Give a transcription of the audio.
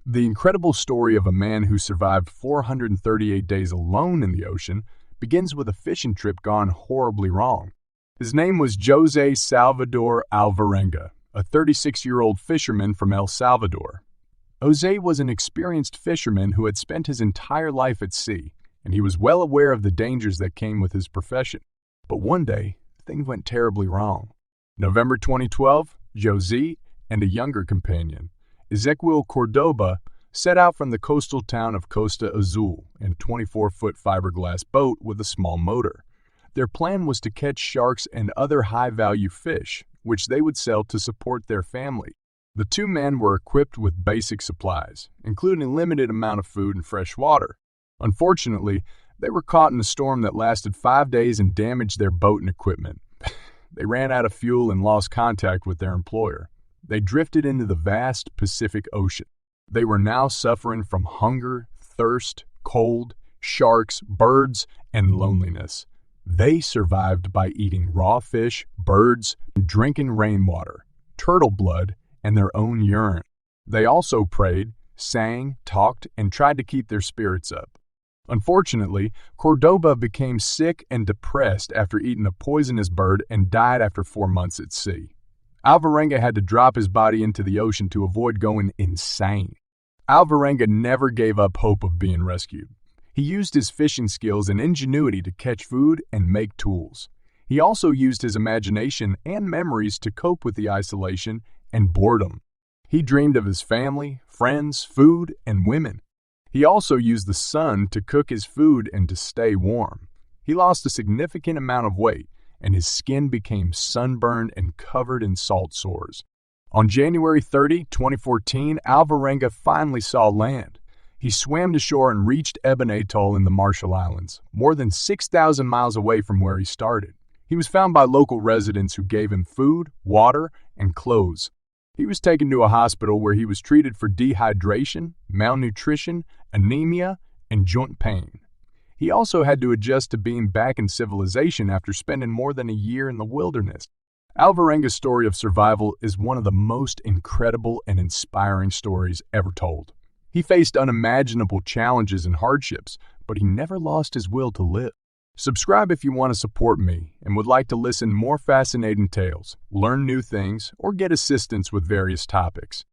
The incredible story of a man who survived 438 days alone in the ocean begins with a fishing trip gone horribly wrong. His name was Jose Salvador Alvarenga, a 36-year-old fisherman from El Salvador. Jose was an experienced fisherman who had spent his entire life at sea, and he was well aware of the dangers that came with his profession. But one day, things went terribly wrong. November 2012, Jose and a younger companion, Ezequiel Cordoba, set out from the coastal town of Costa Azul in a 24-foot fiberglass boat with a small motor. Their plan was to catch sharks and other high-value fish, which they would sell to support their family. The two men were equipped with basic supplies, including a limited amount of food and fresh water. Unfortunately, they were caught in a storm that lasted 5 days and damaged their boat and equipment. They ran out of fuel and lost contact with their employer. They drifted into the vast Pacific Ocean. They were now suffering from hunger, thirst, cold, sharks, birds, and loneliness. They survived by eating raw fish, birds, drinking rainwater, turtle blood, and their own urine. They also prayed, sang, talked, and tried to keep their spirits up. Unfortunately, Cordoba became sick and depressed after eating a poisonous bird and died after 4 months at sea. Alvarenga had to drop his body into the ocean to avoid going insane. Alvarenga never gave up hope of being rescued. He used his fishing skills and ingenuity to catch food and make tools. He also used his imagination and memories to cope with the isolation and boredom. He dreamed of his family, friends, food, and women. He also used the sun to cook his food and to stay warm. He lost a significant amount of weight, and his skin became sunburned and covered in salt sores. On January 30, 2014, Alvarenga finally saw land. He swam to shore and reached Eben Atoll in the Marshall Islands, more than 6,000 miles away from where he started. He was found by local residents who gave him food, water, and clothes. He was taken to a hospital where he was treated for dehydration, malnutrition, anemia, and joint pain. He also had to adjust to being back in civilization after spending more than a year in the wilderness. Alvarenga's story of survival is one of the most incredible and inspiring stories ever told. He faced unimaginable challenges and hardships, but he never lost his will to live. Subscribe if you want to support me and would like to listen more fascinating tales, learn new things, or get assistance with various topics.